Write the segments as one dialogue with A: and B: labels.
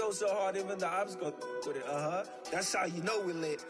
A: go so hard, even the ops go with it. That's how you know we lit.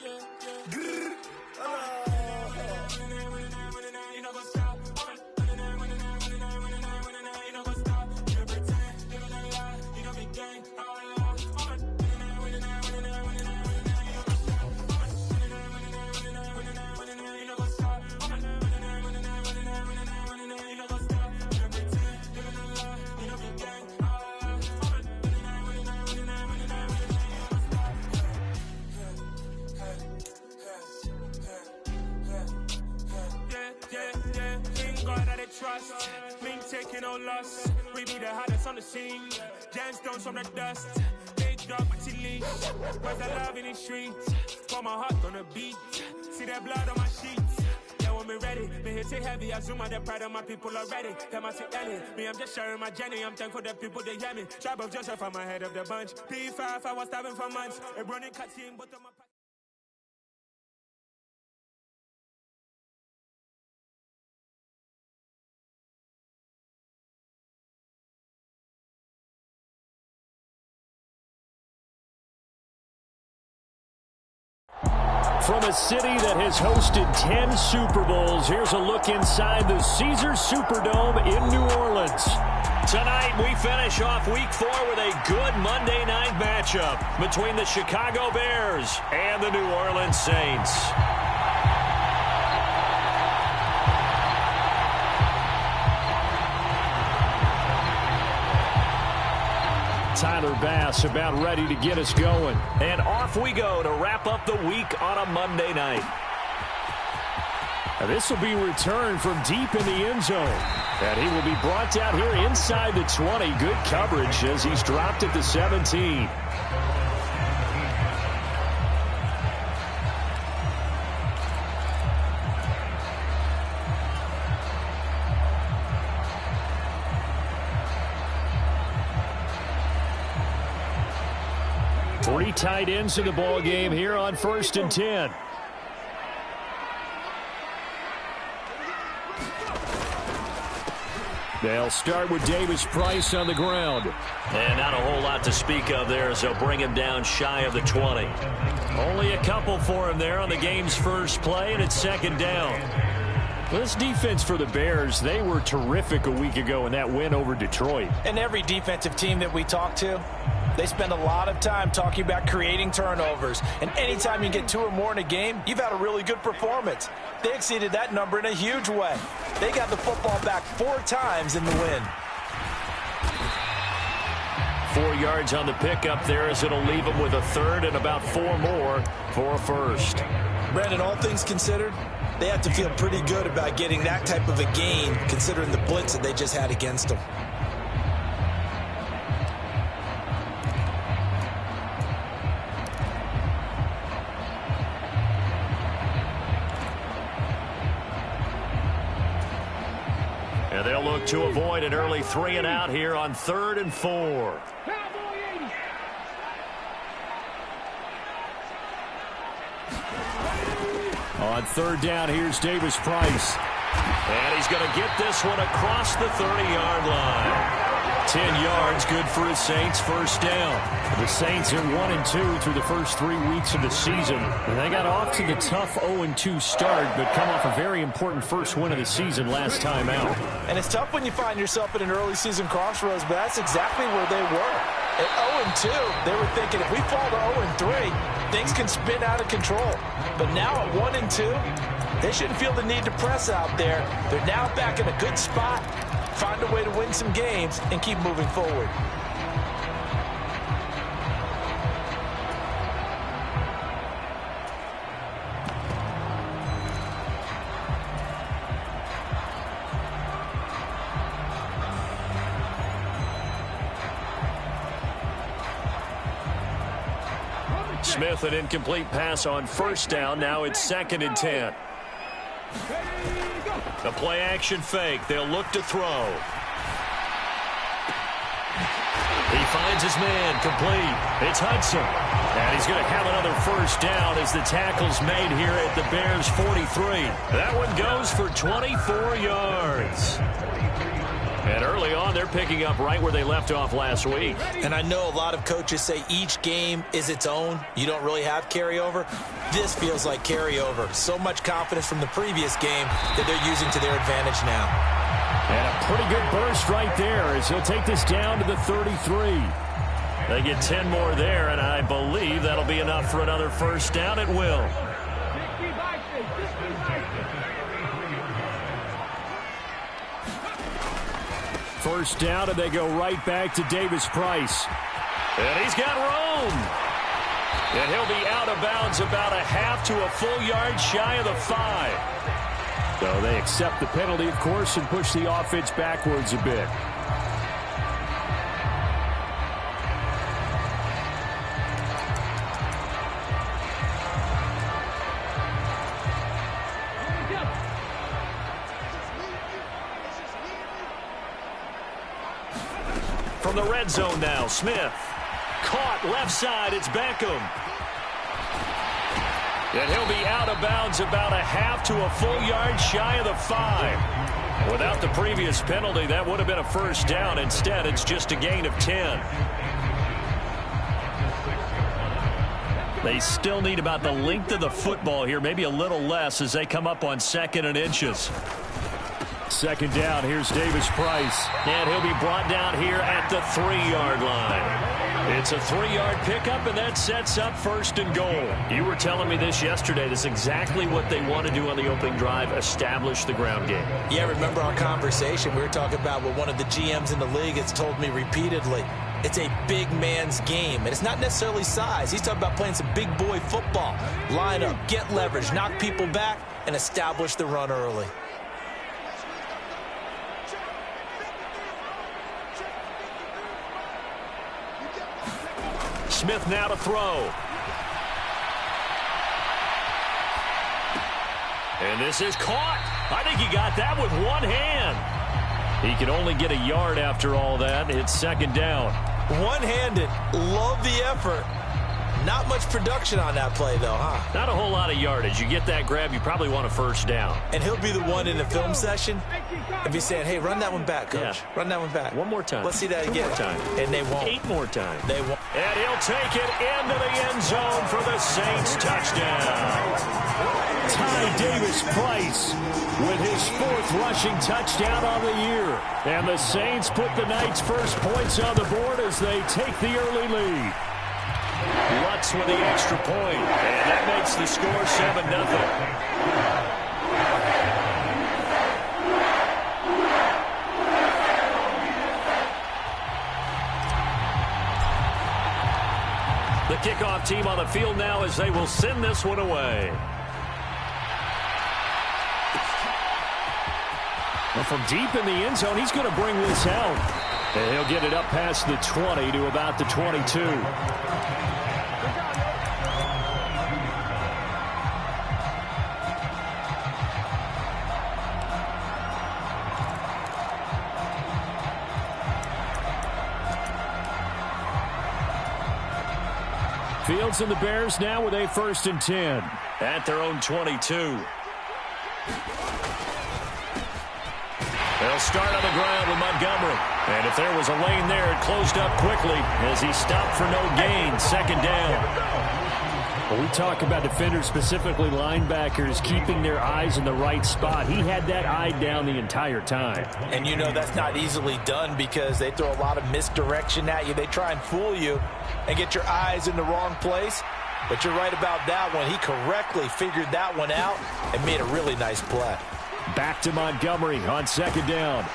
B: Trust, we ain't taking no loss. We be the hottest on the scene. Gemstones from the dust. Big dog, but she leash. Where's the love in the streets? Pour my heart on the beat. See that blood on my sheets. Yeah, when we ready, me hit it heavy. I zoom out the pride of my people already. Them I see Ellie. Me, I'm just sharing my journey. I'm thankful that people they hear me. Tribe of Joseph, I'm ahead of the bunch. P5, I was starving for months. A running cutscene, but my
C: From a city that has hosted 10 Super Bowls, here's a look inside the Caesars Superdome in New Orleans. Tonight, we finish off Week 4 with a good Monday night matchup between the Chicago Bears and the New Orleans Saints. Tyler Bass about ready to get us going. And off we go to wrap up the week on a Monday night. Now this will be returned from deep in the end zone. And he will be brought down here inside the 20. Good coverage as he's dropped at the 17. Three tight ends in the ball game here on 1st and 10. They'll start with Davis Price on the ground.
D: And not a whole lot to speak of there as they'll bring him down shy of the 20.
C: Only a couple for him there on the game's first play, and it's 2nd down. This defense for the Bears, they were terrific a week ago in that win over Detroit.
E: And every defensive team that we talk to, they spend a lot of time talking about creating turnovers. And anytime you get 2 or more in a game, you've had a really good performance. They exceeded that number in a huge way. They got the football back 4 times in the win.
C: 4 yards on the pickup there as it'll leave them with a 3rd and about 4 more for a 1st.
E: Brandon, all things considered, they have to feel pretty good about getting that type of a gain considering the blitz that they just had against them.
C: And they'll look to avoid an early 3 and out here on 3rd and 4. On 3rd down, here's Davis Price.
D: And he's going to get this one across the 30-yard line.
C: 10 yards, good for his Saints, 1st down. The Saints are 1-2 through the first 3 weeks of the season. And they got off to the tough 0-2 start, but come off a very important first win of the season last time out.
E: And it's tough when you find yourself at an early season crossroads, but that's exactly where they were. At 0-2, they were thinking if we fall to 0-3, things can spin out of control. But now at 1-2, they shouldn't feel the need to press out there. They're now back in a good spot. Find a way to win some games and keep moving forward.
C: Smith, an incomplete pass on 1st down. Now it's 2nd and 10. The play-action fake. They'll look to throw. He finds his man, complete. It's Hudson. And he's going to have another 1st down as the tackle's made here at the Bears' 43. That one goes for 24 yards. And early on, they're picking up right where they left off last week.
E: And I know a lot of coaches say each game is its own. You don't really have carryover. This feels like carryover. So much confidence from the previous game that they're using to their advantage now.
C: And a pretty good burst right there as he'll take this down to the 33. They get 10 more there, and I believe that'll be enough for another first down. It will. First down, and they go right back to Davis-Price. And he's got room. And he'll be out of bounds about a half to a full yard shy of the 5. So they accept the penalty, of course, and push the offense backwards a bit. From the red zone now, Smith. Caught left side, it's Beckham. And he'll be out of bounds about a half to a full yard shy of the 5. Without the previous penalty, that would have been a first down. Instead, it's just a gain of 10. They still need about the length of the football here, maybe a little less as they come up on 2nd and inches. Second down, here's Davis-Price. And he'll be brought down here at the 3-yard line. It's a 3-yard pickup, and that sets up 1st and goal. You were telling me this yesterday. This is exactly what they want to do on the opening drive, establish the ground game.
E: Yeah, remember our conversation? We were talking about what one of the GMs in the league has told me repeatedly. It's a big man's game, and it's not necessarily size. He's talking about playing some big boy football. Line up, get leverage, knock people back, and establish the run early.
C: Smith now to throw. And this is caught. I think he got that with one hand. He can only get a yard after all that. It's 2nd down.
E: One-handed. Love the effort. Not much production on that play, though, huh?
C: Not a whole lot of yardage. You get that grab, you probably want a first down.
E: And he'll be the one in the film session and be saying, hey, run that one back, Coach.
C: Yeah.
E: Run that one back.
C: One more time.
E: Let's see that
C: 2
E: again.
C: more time.
E: And they won't.
C: 8 more times.
E: They won't.
C: And he'll take it into the end zone for the Saints touchdown. Ty Davis-Price with his 4th rushing touchdown on the year. And the Saints put the Knights' first points on the board as they take the early lead. Lutz with the extra point, and that makes the score 7-0. The kickoff team on the field now as they will send this one away. Well, from deep in the end zone, he's going to bring this out. And he'll get it up past the 20 to about the 22. Fields and the Bears now with a 1st and 10 at their own 22. They'll start on the ground with Montgomery. And if there was a lane there, it closed up quickly as he stopped for no gain. 2nd down. When we talk about defenders, specifically linebackers, keeping their eyes in the right spot, he had that eye down the entire time.
E: And you know that's not easily done because they throw a lot of misdirection at you. They try and fool you and get your eyes in the wrong place. But you're right about that one. He correctly figured that one out and made a really nice play.
C: Back to Montgomery on 2nd down.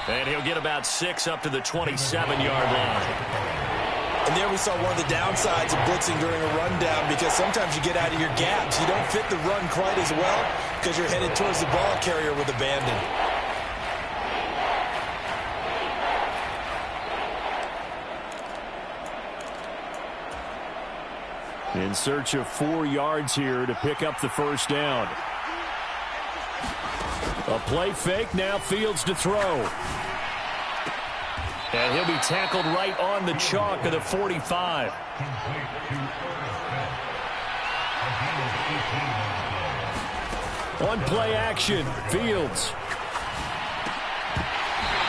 C: And he'll get about 6 up to the 27-yard line.
E: And there we saw one of the downsides of blitzing during a rundown because sometimes you get out of your gaps. You don't fit the run quite as well because you're headed towards the ball carrier with abandon.
C: In search of 4 yards here to pick up the first down. A play fake, now Fields to throw. And he'll be tackled right on the chalk of the 45. On play action, Fields.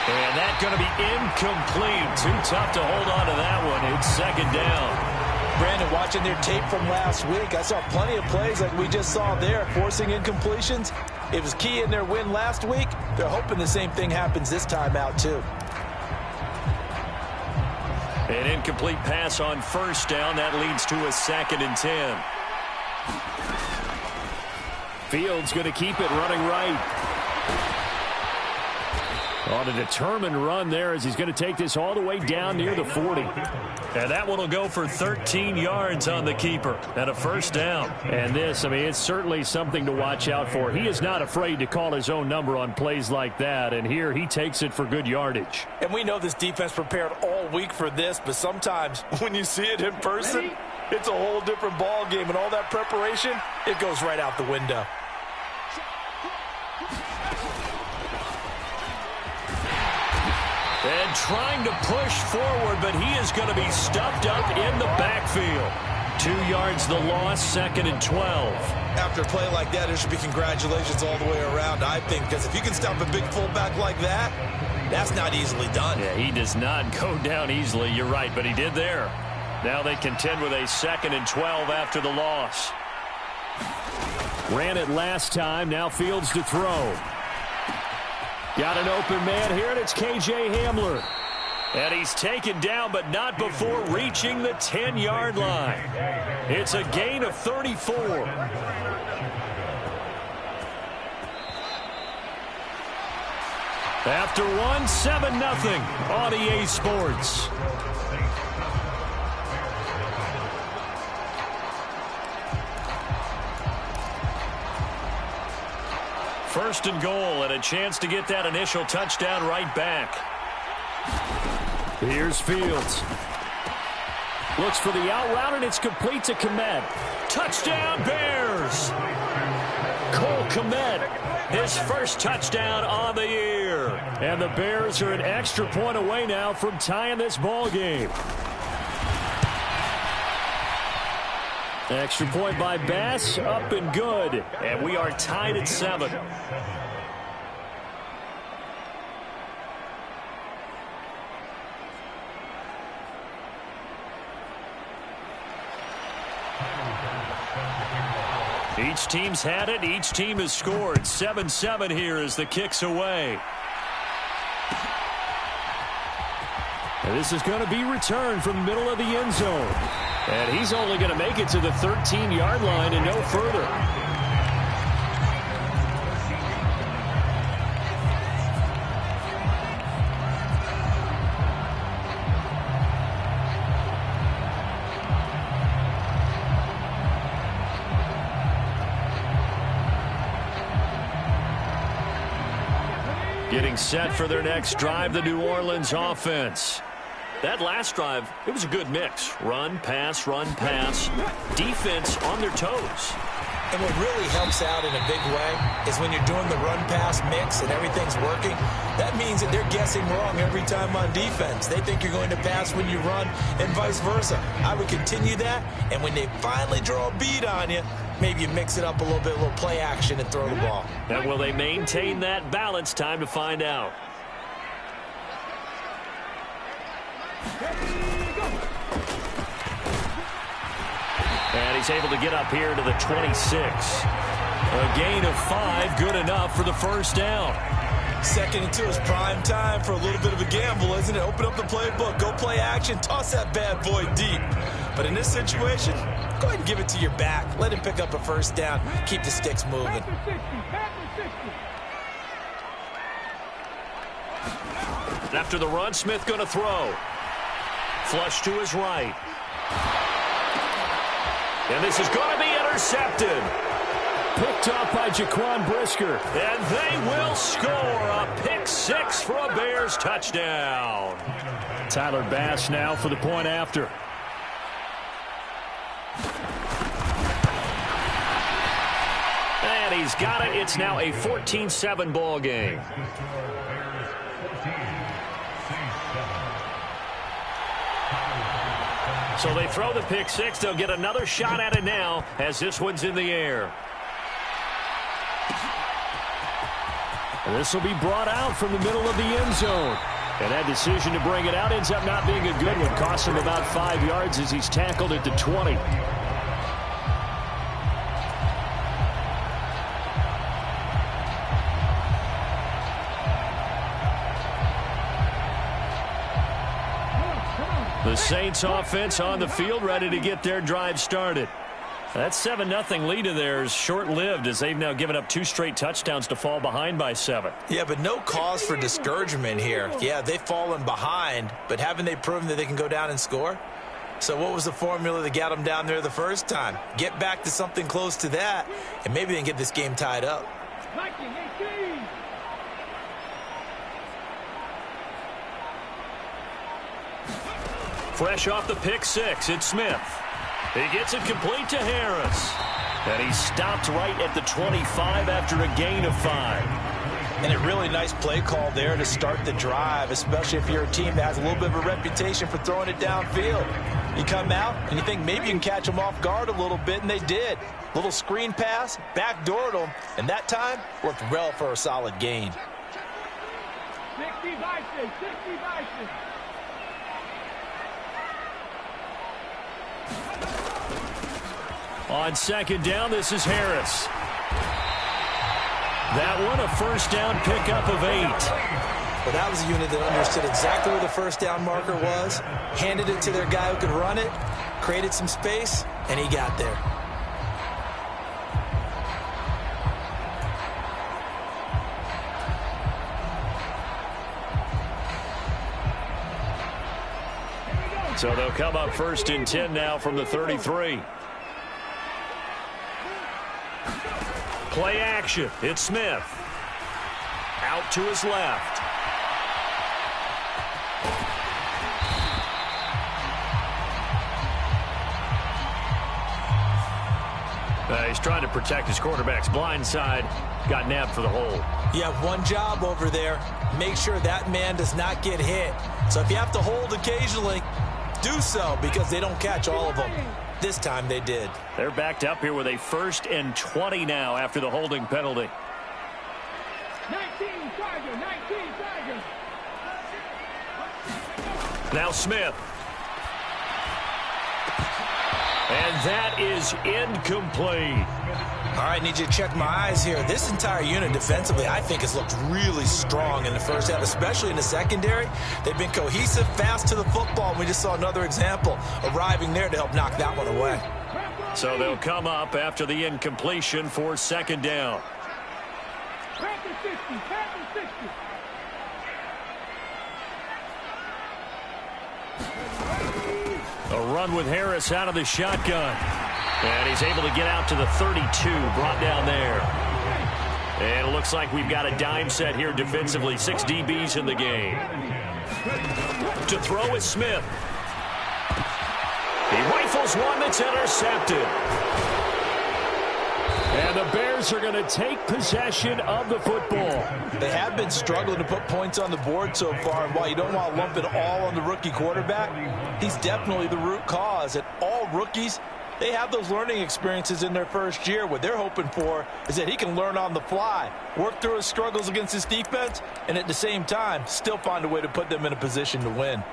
C: And that's going to be incomplete. Too tough to hold on to that one. It's second down.
E: Brandon, watching their tape from last week, I saw plenty of plays like we just saw there, forcing incompletions. It was key in their win last week. They're hoping the same thing happens this time out, too.
C: An incomplete pass on first down. That leads to a 2nd and 10. Fields going to keep it running right. On a determined run there as he's going to take this all the way down near the 40. And that one will go for 13 yards on the keeper and a first down. And this, I mean, it's certainly something to watch out for. He is not afraid to call his own number on plays like that. And here he takes it for good yardage.
E: And we know this defense prepared all week for this, but sometimes when you see it in person, it's a whole different ball game. And all that preparation, it goes right out the window.
C: And trying to push forward, but he is going to be stuffed up in the backfield. 2 yards the loss, 2nd and 12.
F: After a play like that, there should be congratulations all the way around, I think, because if you can stop a big fullback like that, that's not easily done.
C: Yeah, he does not go down easily, you're right, but he did there. Now they contend with a 2nd and 12 after the loss. Ran it last time, now Fields to throw. Got an open man here, and it's K.J. Hamler. And he's taken down, but not before reaching the 10-yard line. It's a gain of 34. After one, 7-0 on EA Sports. First and goal, and a chance to get that initial touchdown right back. Here's Fields. Looks for the out route, and it's complete to Kmet. Touchdown, Bears! Cole Kmet, his first touchdown on the year. And the Bears are an extra point away now from tying this ball game. Extra point by Bass, up and good. And we are tied at 7. Each team's had it. Each team has scored. 7-7 here as the kick's away. And this is going to be returned from the middle of the end zone. And he's only going to make it to the 13-yard line and no further. Getting set for their next drive, the New Orleans offense. That last drive, it was a good mix. Run, pass, defense on their toes.
E: And what really helps out in a big way is when you're doing the run-pass mix and everything's working, that means that they're guessing wrong every time on defense. They think you're going to pass when you run and vice versa. I would continue that, and when they finally draw a beat on you, maybe you mix it up a little bit, a little play action and throw the ball.
C: And will they maintain that balance? Time to find out. And he's able to get up here to the 26. A gain of 5, good enough for the first down.
F: 2nd and 2 is prime time for a little bit of a gamble, isn't it? Open up the playbook, go play action, toss that bad boy deep. But in this situation, go ahead and give it to your back. Let him pick up a first down. Keep the sticks moving.
C: After the run, Smith going to throw. Flush to his right. And this is going to be intercepted. Picked off by Jaquan Brisker. And they will score a pick 6 for a Bears touchdown. Tyler Bass now for the point after. And he's got it. It's now a 14-7 ball game. So they throw the pick 6. They'll get another shot at it now as this one's in the air. This will be brought out from the middle of the end zone. And that decision to bring it out ends up not being a good one. Costs him about 5 yards as he's tackled at the 20. The Saints offense on the field, ready to get their drive started. That 7-0 lead of theirs short-lived as they've now given up 2 straight touchdowns to fall behind by 7.
E: Yeah, but no cause for discouragement here. Yeah, they've fallen behind, but haven't they proven that they can go down and score? So what was the formula that got them down there the first time? Get back to something close to that, and maybe they can get this game tied up.
C: Fresh off the pick 6, it's Smith. He gets it complete to Harris. And he stopped right at the 25 after a gain of 5.
E: And a really nice play call there to start the drive, especially if you're a team that has a little bit of a reputation for throwing it downfield. You come out and you think maybe you can catch them off guard a little bit, and they did. Little screen pass, backdoored them, and that time worked well for a solid gain.
B: 60 vices, 60 vices.
C: On second down, this is Harris. That one, a first down pickup of 8.
E: Well, that was a unit that understood exactly where the first down marker was, handed it to their guy who could run it, created some space, and he got there.
C: So they'll come up 1st and 10 now from the 33. Play action. It's Smith. Out to his left. He's trying to protect his quarterback's blind side. Got nabbed for the hole.
E: You have one job over there. Make sure that man does not get hit. So if you have to hold occasionally, do so, because they don't catch all of them. This time they did.
C: They're backed up here with a 1st and 20 now after the holding penalty.
B: 19 Tiger, 19 Tiger.
C: Now Smith. And that is incomplete.
E: All right, need you to check my eyes here. This entire unit defensively, I think, has looked really strong in the first half, especially in the secondary. They've been cohesive, fast to the football, and we just saw another example arriving there to help knock that one away.
C: So they'll come up after the incompletion for 2nd down.
B: Panther 60, Panther 60.
C: A run with Harris out of the shotgun. And he's able to get out to the 32, brought down there. And it looks like we've got a dime set here defensively. 6 DBs in the game. To throw is Smith. He rifles one that's intercepted. And the Bears are going to take possession of the football.
E: They have been struggling to put points on the board so far. And while you don't want to lump it all on the rookie quarterback, he's definitely the root cause. And all rookies, they have those learning experiences in their first year. What they're hoping for is that he can learn on the fly, work through his struggles against his defense, and at the same time, still find a way to put them in a position to win.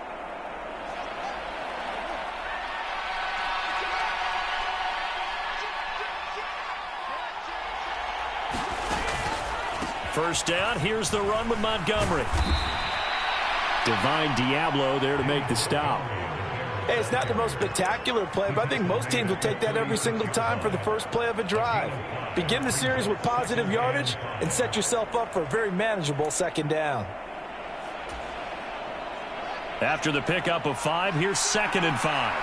C: First down, here's the run with Montgomery. Divine Diablo there to make the stop.
E: Hey, it's not the most spectacular play, but I think most teams will take that every single time for the first play of a drive. Begin the series with positive yardage and set yourself up for a very manageable 2nd down.
C: After the pickup of 5, here's 2nd and 5.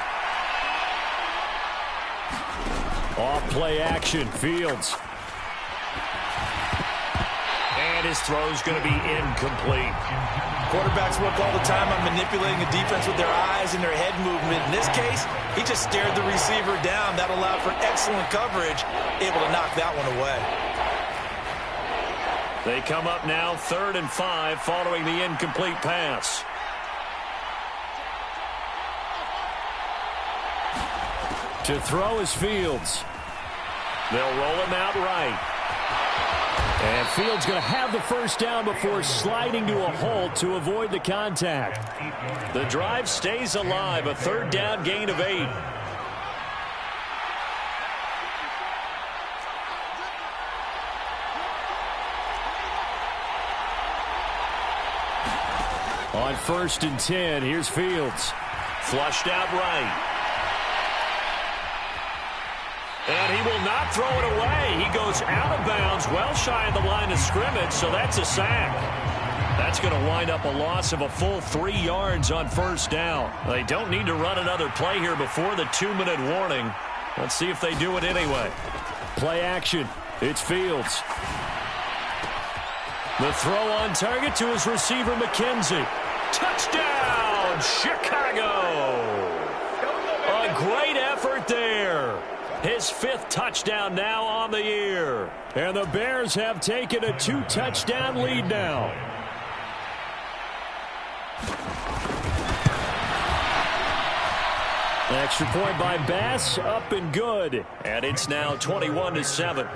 C: Off play action, Fields. And his throw's going to be incomplete.
E: Quarterbacks work all the time on manipulating a defense with their eyes and their head movement. In this case, he just stared the receiver down. That allowed for excellent coverage, able to knock that one away.
C: They come up now 3rd and 5 following the incomplete pass. To throw is Fields. They'll roll him out right. And Fields going to have the first down before sliding to a halt to avoid the contact.
D: The drive stays alive, a third down gain of 8.
C: On 1st and 10, here's Fields.
D: Flushed out right. And he will not throw it away. He goes out of bounds, well shy of the line of scrimmage, so that's a sack. That's going to wind up a loss of a full 3 yards on 1st down. They don't need to run another play here before the 2-minute warning. Let's see if they do it anyway.
C: Play action. It's Fields. The throw on target to his receiver, McKenzie.
D: Touchdown, Chicago!
C: A great effort there. His 5th touchdown now on the year. And the Bears have taken a 2-touchdown lead now. Extra point by Bass, up and good.
D: And it's now 21-7.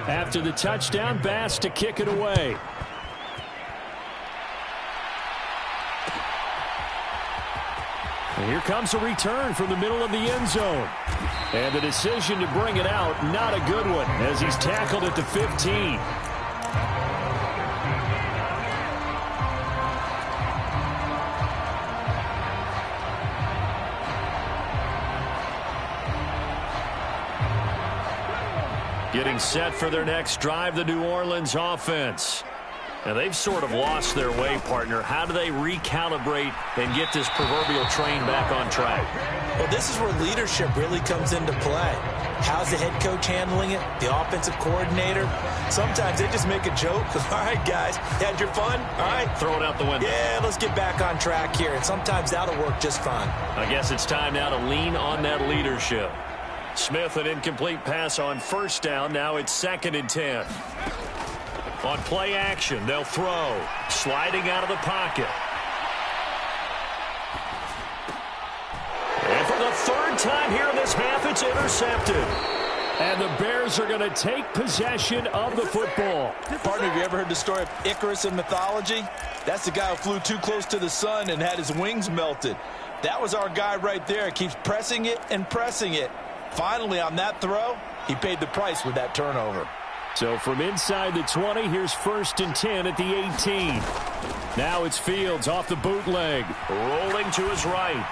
C: After the touchdown, Bass to kick it away. And here comes a return from the middle of the end zone. And the decision to bring it out, not a good one, as he's tackled at the 15. Getting set for their next drive, the New Orleans offense.
D: And they've sort of lost their way, partner. How do they recalibrate and get this proverbial train back on track?
E: Well, this is where leadership really comes into play. How's the head coach handling it? The offensive coordinator? Sometimes they just make a joke. All right, guys, had your fun? All right.
D: Throw it out the window.
E: Yeah, let's get back on track here. And sometimes that'll work just fine.
D: I guess it's time now to lean on that leadership.
C: Smith, an incomplete pass on 1st down. Now it's 2nd and 10. On play action, they'll throw. Sliding out of the pocket. And for the 3rd time here in this half, it's intercepted. And the Bears are going to take possession of the football.
E: Partner, have you ever heard the story of Icarus in mythology? That's the guy who flew too close to the sun and had his wings melted. That was our guy right there. Keeps pressing it and pressing it. Finally, on that throw, he paid the price with that turnover.
C: So from inside the 20, here's 1st and 10 at the 18. Now it's Fields off the bootleg.
D: Rolling to his right.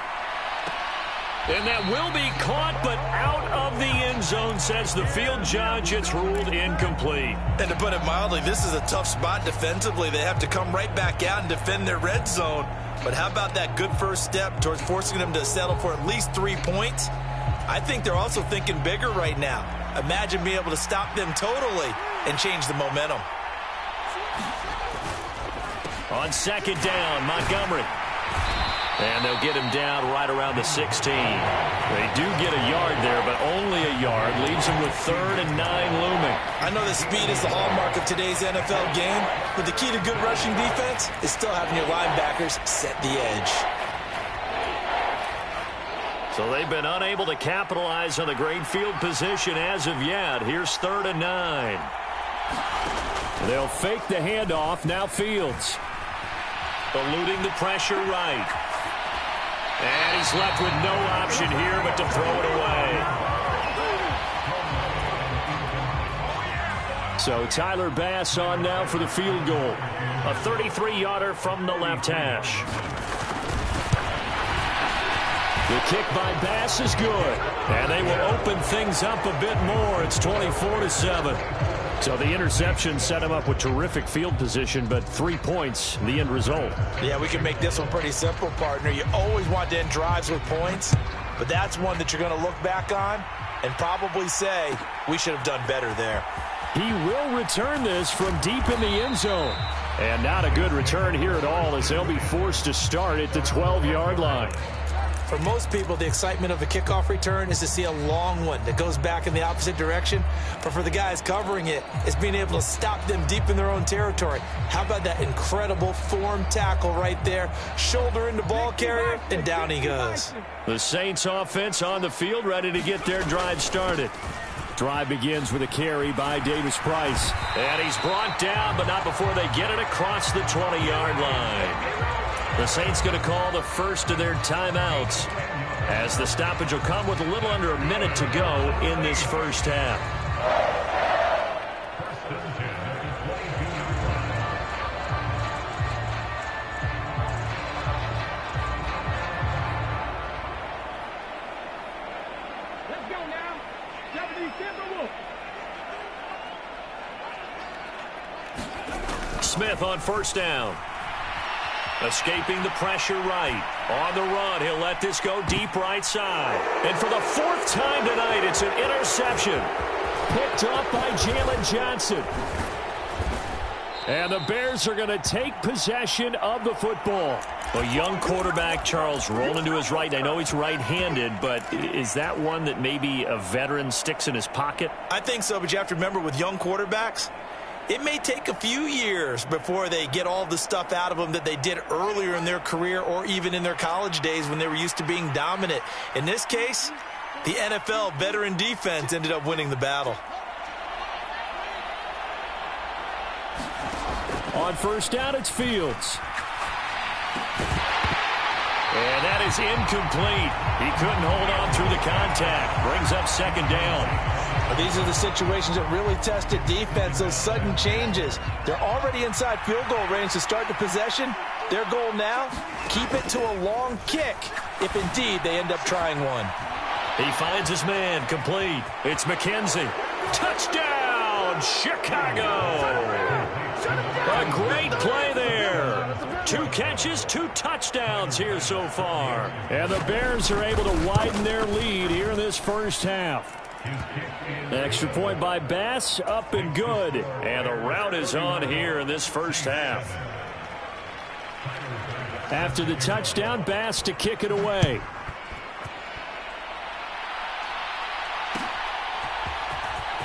C: And that will be caught, but out of the end zone, says the field judge. It's ruled incomplete.
F: And to put it mildly, this is a tough spot defensively. They have to come right back out and defend their red zone. But how about that good first step towards forcing them to settle for at least 3 points? I think they're also thinking bigger right now. Imagine being able to stop them totally and change the momentum.
C: On 2nd down, Montgomery. And they'll get him down right around the 16. They do get a yard there, but only a yard. Leaves him with 3rd and 9 looming.
E: I know that speed is the hallmark of today's NFL game, but the key to good rushing defense is still having your linebackers set the edge.
C: So they've been unable to capitalize on the great field position as of yet. Here's 3rd and 9. They'll fake the handoff. Now Fields. Eluding the pressure right. And he's left with no option here but to throw it away. So Tyler Bass on now for the field goal. A 33-yarder from the left hash. The kick by Bass is good. And they will open things up a bit more. It's 24-7. So the interception set him up with terrific field position, but 3 points, the end result.
E: Yeah, we can make this one pretty simple, partner. You always want to end drives with points, but that's one that you're going to look back on and probably say, we should have done better there.
C: He will return this from deep in the end zone. And not a good return here at all, as they'll be forced to start at the 12-yard line.
E: For most people, the excitement of a kickoff return is to see a long one that goes back in the opposite direction. But for the guys covering it, it's being able to stop them deep in their own territory. How about that incredible form tackle right there? Shoulder into ball carrier, and down he goes.
C: The Saints offense on the field, ready to get their drive started. Drive begins with a carry by Davis Price. And he's brought down, but not before they get it across the 20-yard line. The Saints going to call the first of their timeouts, as the stoppage will come with a little under a minute to go in this first half.
B: Let's go now. 70
C: Smith on first down. Escaping the pressure right. On the run, he'll let this go deep right side. And for the fourth time tonight, it's an interception. Picked up by Jalen Johnson. And the Bears are going to take possession of the football. A young quarterback, Charles, rolling to his right. I know he's right-handed, but is that one that maybe a veteran sticks in his pocket?
F: I think so, but you have to remember with young quarterbacks, it may take a few years before they get all the stuff out of them that they did earlier in their career or even in their college days when they were used to being dominant. In this case, the NFL veteran defense ended up winning the battle.
C: On first down, it's Fields. And that is incomplete. He couldn't hold on through the contact. Brings up second down.
E: These are the situations that really tested defense, those sudden changes. They're already inside field goal range to start the possession. Their goal now, keep it to a long kick, if indeed they end up trying one.
C: He finds his man, complete. It's McKenzie. Touchdown, Chicago! A great play there. 2 catches, 2 touchdowns here so far. And the Bears are able to widen their lead here in this first half. Extra point by Bass, up and good. And the route is on here in this first half. After the touchdown, Bass to kick it away.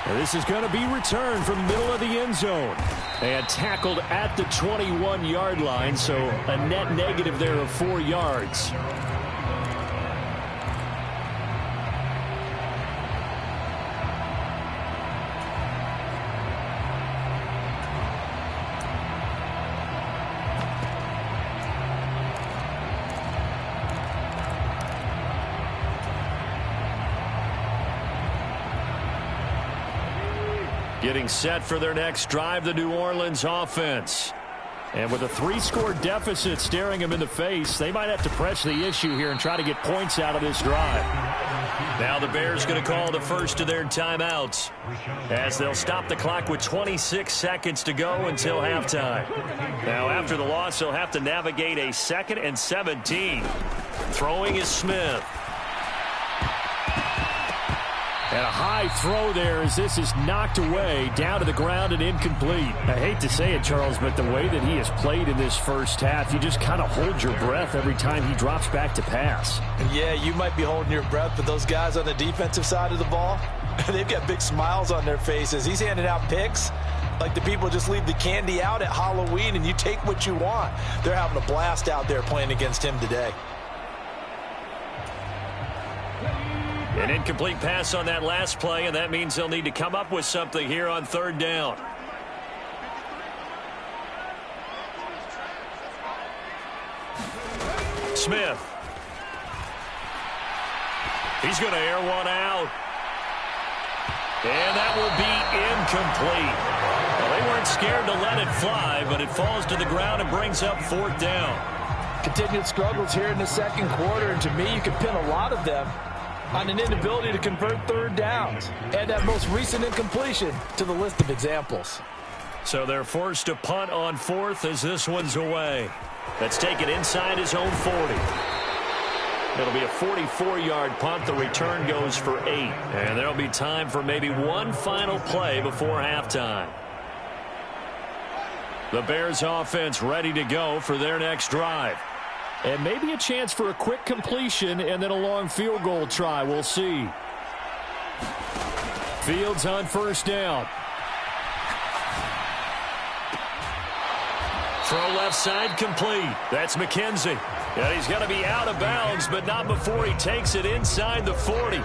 C: And this is going to be returned from the middle of the end zone. And tackled at the 21-yard line, so a net negative there of 4 yards. Getting set for their next drive, the New Orleans offense. And with a 3-score deficit staring them in the face, they might have to press the issue here and try to get points out of this drive. Now the Bears going to call the first of their timeouts, as they'll stop the clock with 26 seconds to go until halftime. Now after the loss, they'll have to navigate a 2nd and 17. Throwing is Smith. And a high throw there as this is knocked away, down to the ground and incomplete. I hate to say it, Charles, but the way that he has played in this first half, you just kind of hold your breath every time he drops back to pass.
E: Yeah, you might be holding your breath, but those guys on the defensive side of the ball, they've got big smiles on their faces. He's handing out picks like the people just leave the candy out at Halloween and you take what you want. They're having a blast out there playing against him today.
C: An incomplete pass on that last play, and that means they'll need to come up with something here on 3rd down. Smith. He's going to air one out. And that will be incomplete. Well, they weren't scared to let it fly, but it falls to the ground and brings up 4th down.
E: Continued struggles here in the second quarter, and to me, you can pin a lot of them on an inability to convert 3rd downs. Add that most recent incompletion to the list of examples.
C: So they're forced to punt on 4th as this one's away. Let's take it inside his own 40. It'll be a 44-yard punt. The return goes for 8. And there'll be time for maybe one final play before halftime. The Bears offense ready to go for their next drive. And maybe a chance for a quick completion and then a long field goal try. We'll see. Fields on first down. Throw left side complete. That's McKenzie. And he's going to be out of bounds, but not before he takes it inside the 40.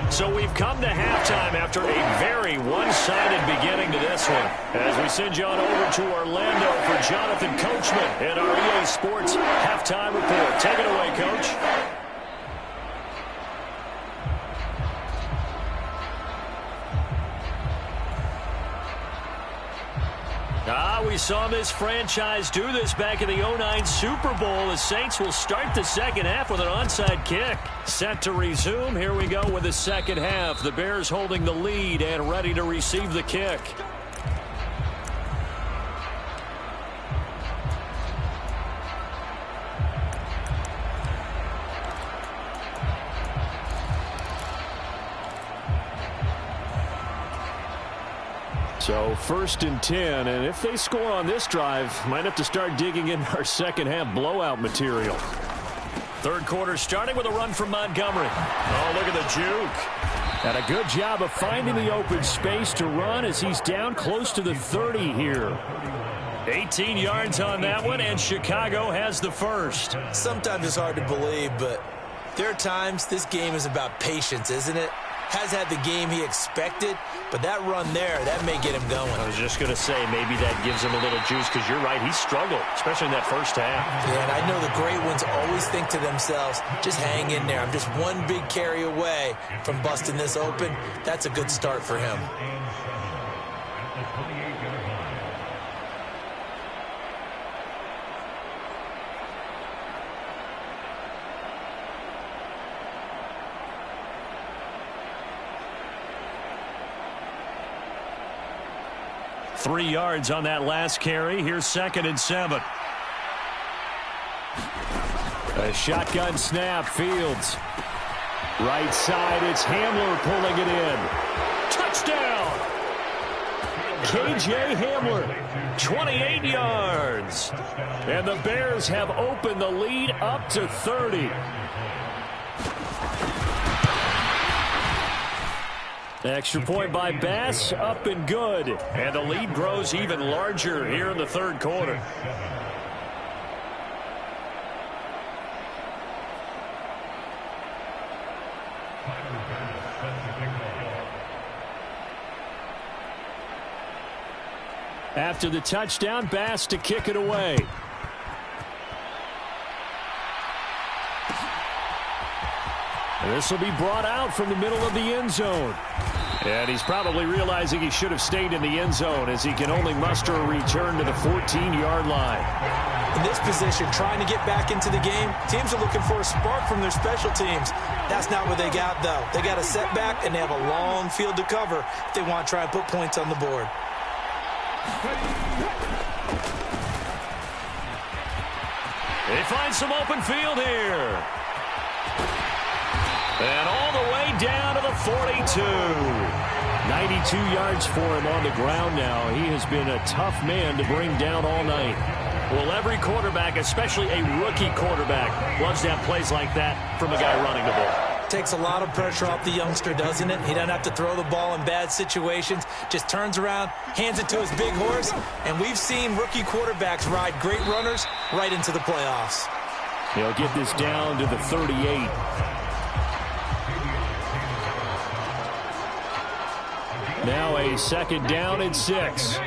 C: So we've come to halftime after a very one-sided beginning to this one. As we send you on over to Orlando for Jonathan Coachman and our EA Sports halftime report. Take it away, Coach. We saw this franchise do this back in the 2009 Super Bowl. The Saints will start the second half with an onside kick. Set to resume. Here we go with the second half. The Bears holding the lead and ready to receive the kick. So 1st and 10, and if they score on this drive, might have to start digging in our second half blowout material. Third quarter starting with a run from Montgomery. Oh, look at the juke. And a good job of finding the open space to run as he's down close to the 30 here. 18 yards on that one, and Chicago has the first.
F: Sometimes it's hard to believe, but there are times this game is about patience, isn't it? Has had the game he expected, but that run there, that may get him going.
C: I was just going to say, maybe that gives him a little juice, because you're right, he struggled, especially in that first half.
F: Yeah, and I know the great ones always think to themselves, just hang in there. I'm just one big carry away from busting this open. That's a good start for him.
C: Three yards on that last carry. Here's 2nd and 7. A shotgun snap. Fields. Right side, it's Hamler pulling it in. Touchdown! K.J. Hamler, 28 yards. And the Bears have opened the lead up to 30. Extra point by Bass, up and good. And the lead grows even larger here in the third quarter. After the touchdown, Bass to kick it away. And this will be brought out from the middle of the end zone. And he's probably realizing he should have stayed in the end zone as he can only muster a return to the 14-yard line.
F: In this position, trying to get back into the game, teams are looking for a spark from their special teams. That's not what they got, though. They got a setback, and they have a long field to cover if they want to try and put points on the board.
C: They find some open field here. And all the way down to the 42. 92 yards for him on the ground now. He has been a tough man to bring down all night. Well, every quarterback, especially a rookie quarterback, loves to have plays like that from a guy running the ball.
F: Takes a lot of pressure off the youngster, doesn't it? He doesn't have to throw the ball in bad situations. Just turns around, hands it to his big horse. And we've seen rookie quarterbacks ride great runners right into the playoffs.
C: He'll get this down to the 38. Now a 2nd down and 6.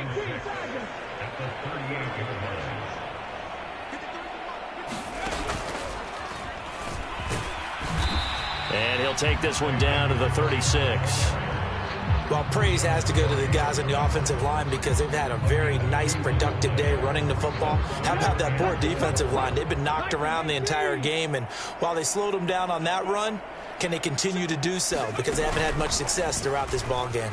C: And he'll take this one down to the 36.
F: Well, praise has to go to the guys on the offensive line because they've had a very nice, productive day running the football. How about that poor defensive line? They've been knocked around the entire game, and while they slowed them down on that run, can they continue to do so? Because they haven't had much success throughout this ball game.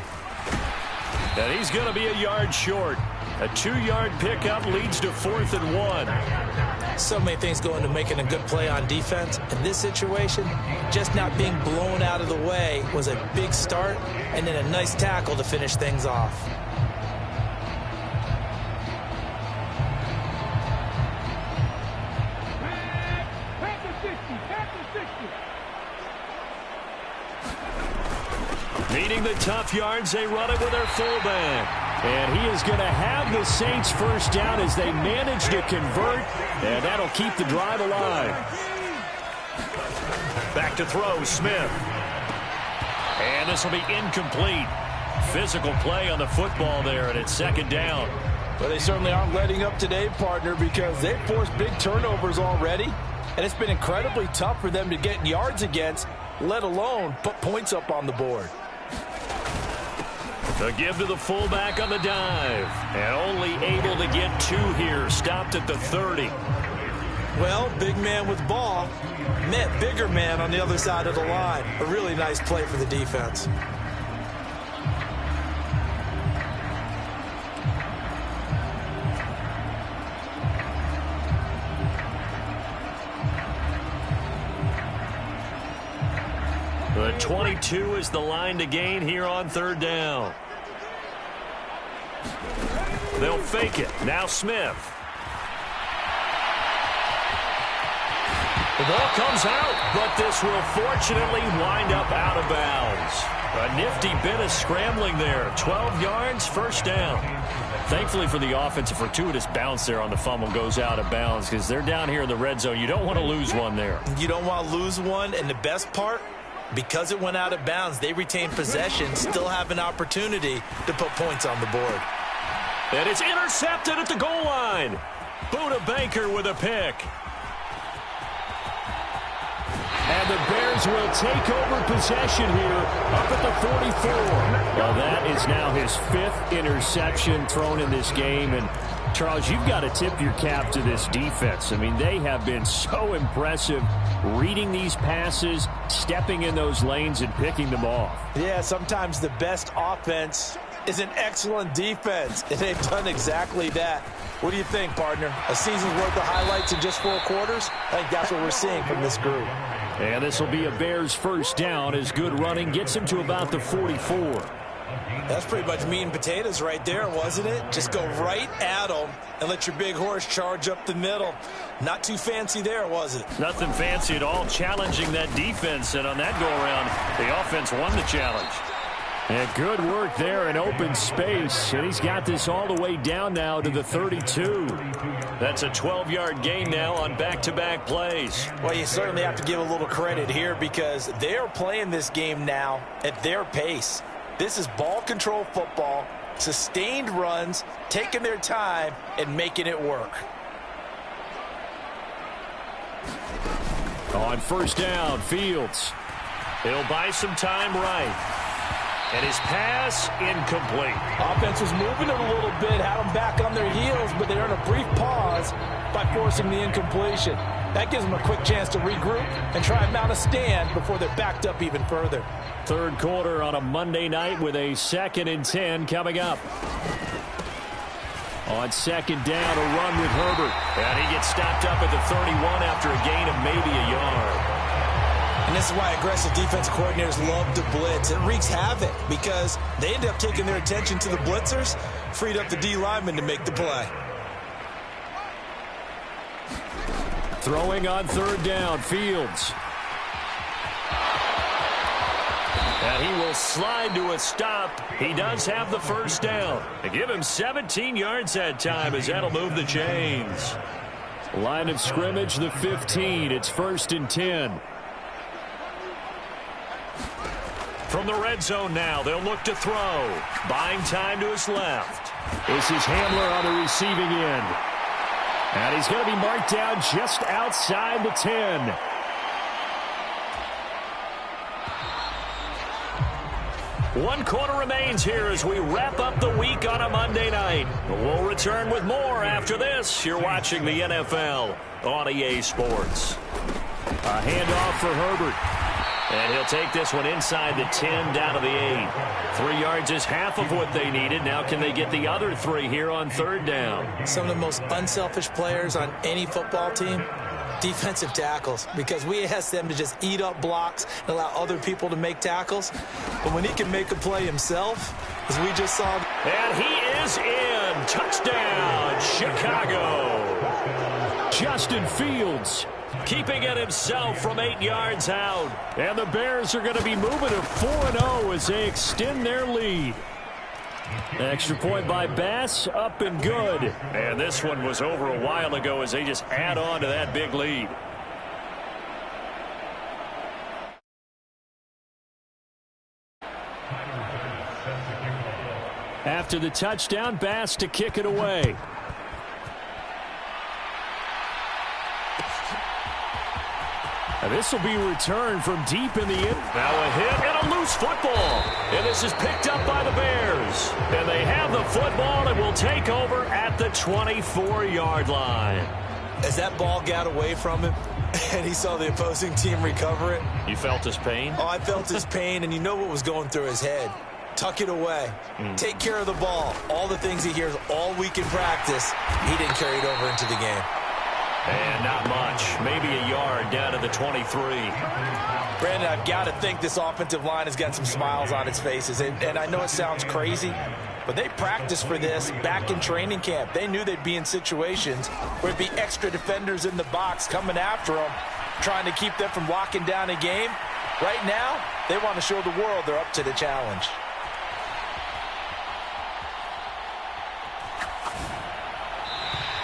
C: And he's going to be a yard short. A 2-yard pickup leads to 4th and 1.
F: So many things go into making a good play on defense. In this situation, just not being blown out of the way was a big start, and then a nice tackle to finish things off.
D: Needing the tough yards, they run it with their fullback.
C: And he is going to have the Saints first down as they manage to convert, and that'll keep the drive alive.
D: Back to throw, Smith. And this will be incomplete. Physical play on the football there, and it's second down.
E: Well, they certainly aren't letting up today, partner, because they've forced big turnovers already, and it's been incredibly tough for them to get yards against, let alone put points up on the board.
D: The give to the fullback on the dive, and only able to get 2 here, stopped at the 30.
F: Well, big man with ball met bigger man on the other side of the line. A really nice play for the defense.
D: The 22 is the line to gain here on third down. They'll fake it. Now Smith. The ball comes out, but this will fortunately wind up out of bounds. A nifty bit of scrambling there. 12 yards, first down. Thankfully for the offense, a fortuitous bounce there on the fumble goes out of bounds because they're down here in the red zone. You don't want to lose one there.
F: You don't want to lose one, and the best part, because it went out of bounds, they retain possession, still have an opportunity to put points on the board.
D: And it's intercepted at the goal line. Buda Baker with a pick.
C: And the Bears will take over possession here up at the 44. Well, that is now his 5th interception thrown in this game. And, Charles, you've got to tip your cap to this defense. I mean, they have been so impressive reading these passes, stepping in those lanes, and picking them off.
E: Yeah, sometimes the best offense is an excellent defense, and they've done exactly that. What do you think, partner? A season's worth of highlights in just 4 quarters? I think that's what we're seeing from this group.
C: And this will be a Bears first down as good running gets him to about the 44.
F: That's pretty much meat and potatoes right there, wasn't it? Just go right at them and let your big horse charge up the middle. Not too fancy there, was it?
D: Nothing fancy at all, challenging that defense. And on that go-around, the offense won the challenge.
C: And good work there in open space. And he's got this all the way down now to the 32.
D: That's a 12-yard gain now on back-to-back plays.
E: Well, you certainly have to give a little credit here because they are playing this game now at their pace. This is ball control football, sustained runs, taking their time, and making it work.
C: On first down, Fields.
D: He'll buy some time right. And his pass incomplete.
E: Offense was moving it a little bit, had them back on their heels, but they earned a brief pause by forcing the incompletion. That gives them a quick chance to regroup and try and mount a stand before they're backed up even further.
C: Third quarter on a Monday night with a 2nd and 10 coming up. On second down, a run with Herbert.
D: And he gets stopped up at the 31 after a gain of maybe a yard.
F: And this is why aggressive defensive coordinators love to blitz. It wreaks havoc because they end up taking their attention to the blitzers, freed up the D lineman to make the play.
C: Throwing on third down, Fields.
D: And he will slide to a stop. He does have the first down. They give him 17 yards that time as that'll move the chains.
C: Line of scrimmage, the 15. It's 1st and 10.
D: From the red zone now, they'll look to throw. Buying time to his left.
C: This is Hamler on the receiving end. And he's going to be marked down just outside the 10.
D: One quarter remains here as we wrap up the week on a Monday night. We'll return with more after this. You're watching the NFL on EA Sports.
C: A handoff for Herbert.
D: And he'll take this one inside the 10 down to the 8. 3 yards is half of what they needed. Now can they get the other 3 here on third down?
F: Some of the most unselfish players on any football team, defensive tackles, because we ask them to just eat up blocks and allow other people to make tackles. But when he can make a play himself, as we just saw.
D: And he is in. Touchdown, Chicago.
C: Justin Fields, keeping it himself from 8 yards out. And the Bears are going to be moving to 4-0 as they extend their lead. Extra point by Bass, up and good.
D: And this one was over a while ago as they just add on to that big lead.
C: After the touchdown, Bass to kick it away. Now this will be returned from deep in the end.
D: Now a hit and a loose football. And this is picked up by the Bears. And they have the football and will take over at the 24-yard line.
F: As that ball got away from him and he saw the opposing team recover it.
D: You felt his pain?
F: Oh, I felt his pain, and you know what was going through his head. Tuck it away. Take care of the ball. All the things he hears all week in practice, he didn't carry it over into the game.
D: And not much. Maybe a yard down to the 23.
E: Brandon, I've got to think this offensive line has got some smiles on its faces. And I know it sounds crazy, but they practiced for this back in training camp. They knew they'd be in situations where it'd be extra defenders in the box coming after them, trying to keep them from locking down a game. Right now, they want to show the world they're up to the challenge.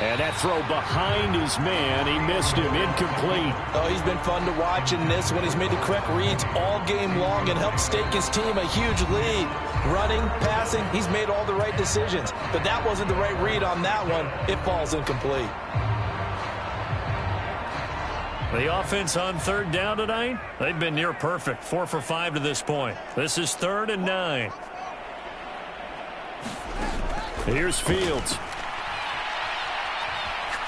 C: And that throw behind his man, he missed him, incomplete.
E: Oh, he's been fun to watch in this one. He's made the correct reads all game long and helped stake his team a huge lead. Running, passing, he's made all the right decisions. But that wasn't the right read on that one. It falls incomplete.
D: The offense on third down tonight, they've been near perfect. 4 for 5 to this point. This is 3rd and 9.
C: Here's Fields.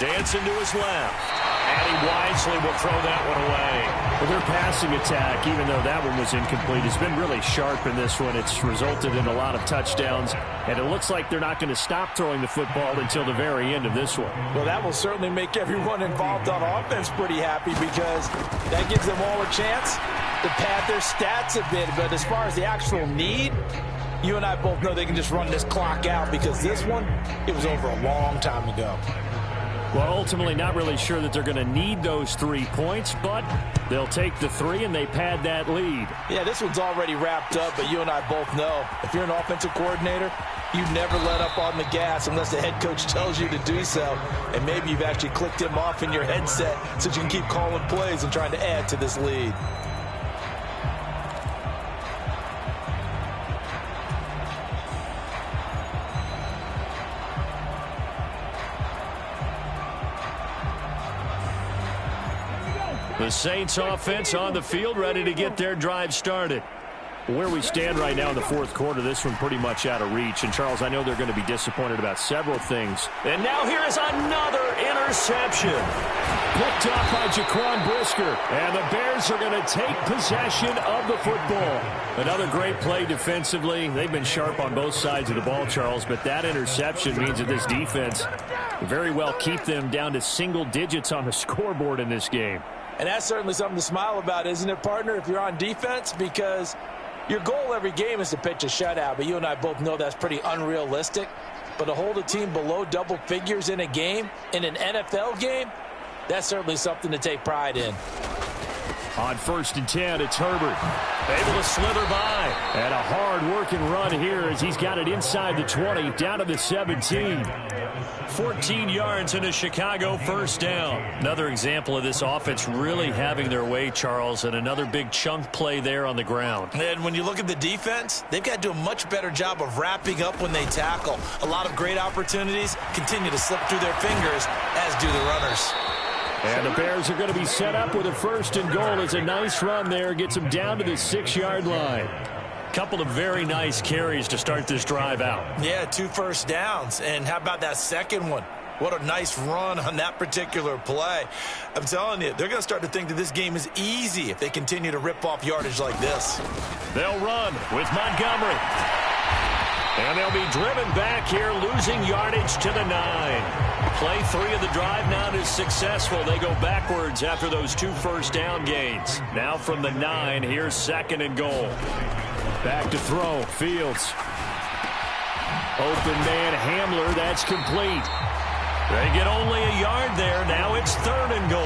D: Dancing to his left. And he wisely will throw that one away.
C: Well, their passing attack, even though that one was incomplete, has been really sharp in this one. It's resulted in a lot of touchdowns, and it looks like they're not going to stop throwing the football until the very end of this one.
E: Well, that will certainly make everyone involved on offense pretty happy because that gives them all a chance to pad their stats a bit. But as far as the actual need, you and I both know they can just run this clock out because this one, it was over a long time ago.
C: Well, ultimately not really sure that they're going to need those 3 points, but they'll take the 3 and they pad that lead.
E: Yeah, this one's already wrapped up, but you and I both know if you're an offensive coordinator, you never let up on the gas unless the head coach tells you to do so. And maybe you've actually clicked him off in your headset so you can keep calling plays and trying to add to this lead.
D: The Saints offense on the field, ready to get their drive started.
C: Where we stand right now in the fourth quarter, this one pretty much out of reach. And, Charles, I know they're going to be disappointed about several things.
D: And now here is another interception.
C: Picked off by Jaquan Brisker. And the Bears are going to take possession of the football. Another great play defensively. They've been sharp on both sides of the ball, Charles. But that interception means that this defense very well keep them down to single digits on the scoreboard in this game.
E: And that's certainly something to smile about, isn't it, partner, if you're on defense? Because your goal every game is to pitch a shutout, but you and I both know that's pretty unrealistic. But to hold a team below double figures in a game, in an NFL game, that's certainly something to take pride in.
C: On 1st and 10, it's Herbert.
D: Able to slither by.
C: And a hard-working run here as he's got it inside the 20, down to the 17.
D: 14 yards into Chicago, 1st down. Another example of this offense really having their way, Charles, and another big chunk play there on the ground.
F: And when you look at the defense, they've got to do a much better job of wrapping up when they tackle. A lot of great opportunities continue to slip through their fingers, as do the runners.
C: And the Bears are going to be set up with a 1st and goal. It's a nice run there. Gets them down to the 6-yard line.
D: Couple of very nice carries to start this drive out.
F: Yeah, 2 first downs. And how about that second one? What a nice run on that particular play. I'm telling you, they're going to start to think that this game is easy if they continue to rip off yardage like this.
D: They'll run with Montgomery. And they'll be driven back here, losing yardage to the 9. Play 3 of the drive now is successful. They go backwards after those 2 first down gains. Now from the 9, here's 2nd and goal.
C: Back to throw, Fields. Open man, Hamler, that's complete.
D: They get only a yard there. Now it's 3rd and goal.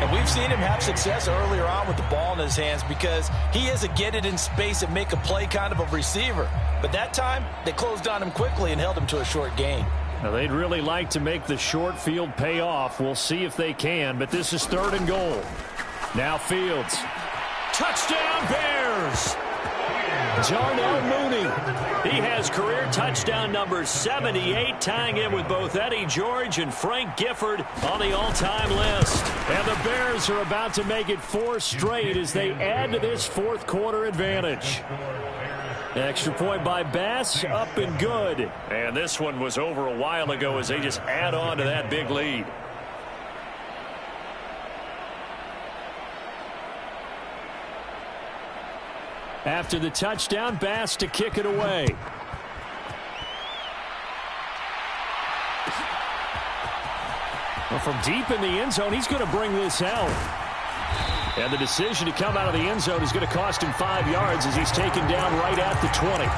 E: And we've seen him have success earlier on with the ball in his hands because he is a get it in space and make a play kind of a receiver. But that time, they closed on him quickly and held him to a short gain.
C: Now, they'd really like to make the short field pay off. We'll see if they can, but this is 3rd and goal. Now Fields. Touchdown, Bears! Darnell Mooney. He has career touchdown number 78, tying in with both Eddie George and Frank Gifford on the all-time list. And the Bears are about to make it 4 straight as they add to this 4th quarter advantage. Extra point by Bass, up and good.
D: And this one was over a while ago as they just add on to that big lead.
C: After the touchdown, Bass to kick it away. Well, from deep in the end zone, he's going to bring this out. And the decision to come out of the end zone is going to cost him 5 yards as he's taken down right at the 20.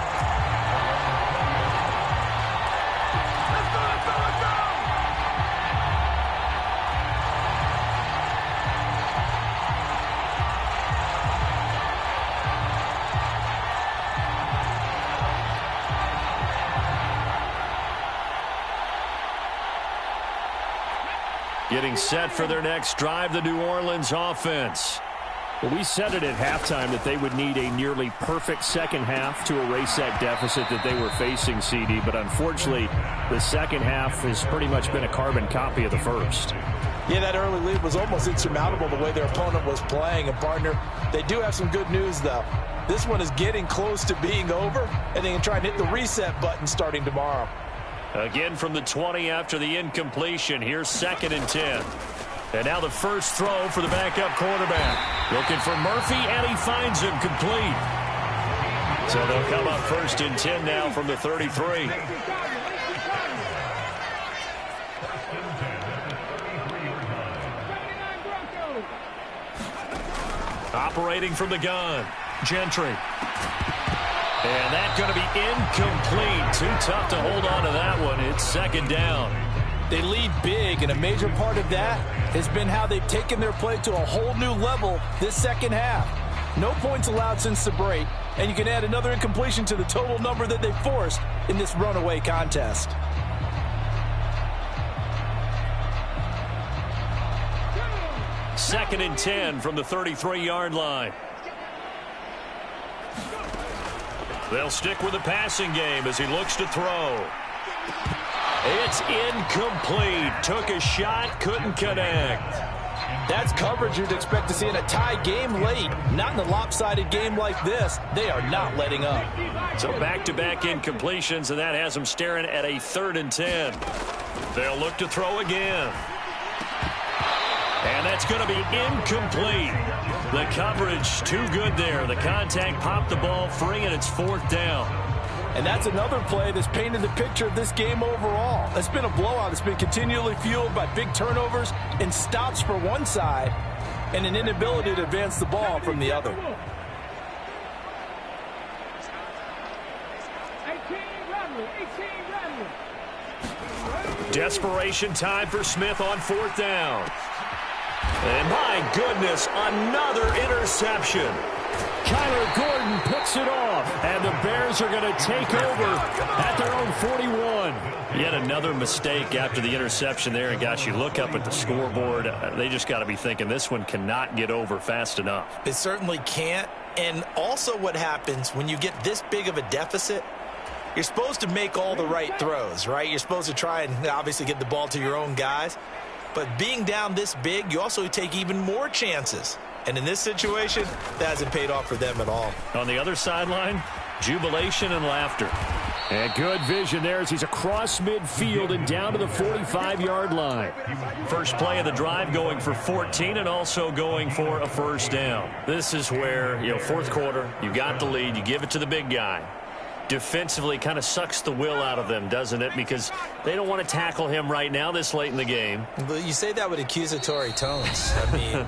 D: Getting set for their next drive, the New Orleans offense.
C: Well, we said it at halftime that they would need a nearly perfect second half to erase that deficit that they were facing, CD. But unfortunately, the second half has pretty much been a carbon copy of the first.
E: Yeah, that early lead was almost insurmountable the way their opponent was playing. And, partner, they do have some good news, though. This one is getting close to being over, and they can try and hit the reset button starting tomorrow.
D: Again from the 20 after the incompletion. Here's 2nd and 10. And now the first throw for the backup quarterback. Looking for Murphy, and he finds him complete. So they'll come up 1st and 10 now from the 33. Operating from the gun, Gentry. And that's going to be incomplete. Too tough to hold on to that one. It's 2nd down.
E: They lead big, and a major part of that has been how they've taken their play to a whole new level this second half. No points allowed since the break, and you can add another incompletion to the total number that they forced in this runaway contest.
D: Second and 10 from the 33-yard line. They'll stick with the passing game as he looks to throw. It's incomplete. Took a shot, couldn't connect.
E: That's coverage you'd expect to see in a tie game late. Not in a lopsided game like this. They are not letting up.
D: So back-to-back incompletions, and that has them staring at a 3rd and 10. They'll look to throw again. And that's going to be incomplete. The coverage too good there. The contact popped the ball free, and it's 4th down.
E: And that's another play that's painted the picture of this game overall. It's been a blowout. It's been continually fueled by big turnovers and stops for one side and an inability to advance the ball from the other.
D: Desperation time for Smith on 4th down. And my goodness, another interception.
C: Kyler Gordon picks it off, and the Bears are going to take over at their own 41.
D: Yet another mistake after the interception there. And, gosh, you look up at the scoreboard, they just got to be thinking this one cannot get over fast enough.
F: It certainly can't. And also what happens when you get this big of a deficit, you're supposed to make all the right throws, right? You're supposed to try and obviously get the ball to your own guys. But being down this big, you also take even more chances. And in this situation, that hasn't paid off for them at all.
D: On the other sideline, jubilation and laughter.
C: And good vision there as he's across midfield and down to the 45-yard line.
D: First play of the drive going for 14 and also going for a 1st down. This is where, 4th quarter, you got the lead, you give it to the big guy. defensively kind of sucks the will out of them, doesn't it? Because they don't want to tackle him right now this late in the game.
E: But you say that with accusatory tones. I mean,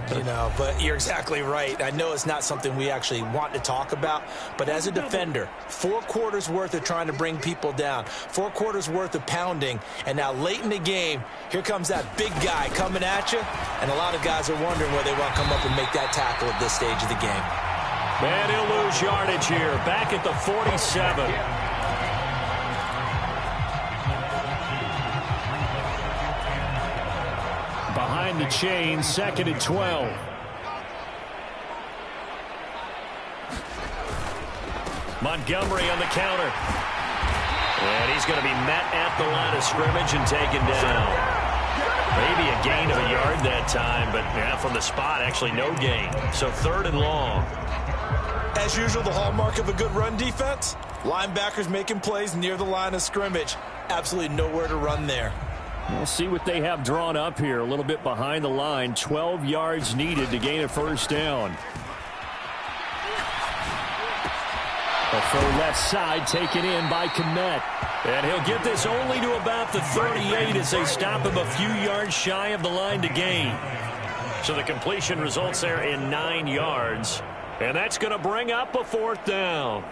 E: but you're exactly right. I know it's not something we actually want to talk about, but as a defender, 4 quarters worth of trying to bring people down, 4 quarters worth of pounding, and now late in the game, here comes that big guy coming at you, and a lot of guys are wondering where they want to come up and make that tackle at this stage of the game.
D: And he'll lose yardage here, back at the 47.
C: Behind the chain, 2nd and 12.
D: Montgomery on the counter. And he's going to be met at the line of scrimmage and taken down. Maybe a gain of a yard that time, but from the spot, actually no gain. So 3rd and long.
F: As usual, the hallmark of a good run defense, linebackers making plays near the line of scrimmage. Absolutely nowhere to run there.
C: We'll see what they have drawn up here. A little bit behind the line. 12 yards needed to gain a 1st down. A throw left side taken in by Kmet.
D: And he'll get this only to about the 38 as they stop him a few yards shy of the line to gain. So the completion results there in 9 yards. And that's going to bring up a 4th down.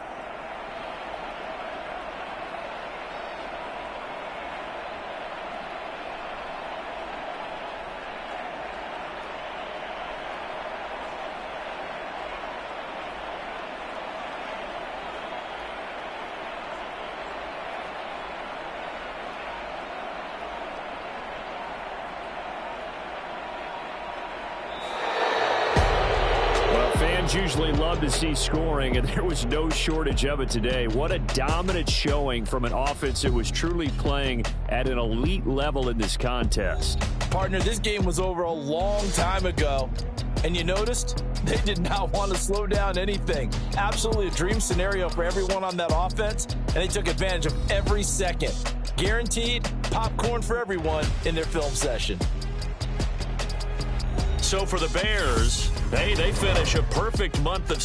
C: Usually love to see scoring, and there was no shortage of it today. What a dominant showing from an offense that was truly playing at an elite level in this contest.
E: Partner, this game was over a long time ago, and you noticed they did not want to slow down anything. Absolutely a dream scenario for everyone on that offense, and they took advantage of every second. Guaranteed popcorn for everyone in their film session.
D: So for the Bears, they finish a perfect month of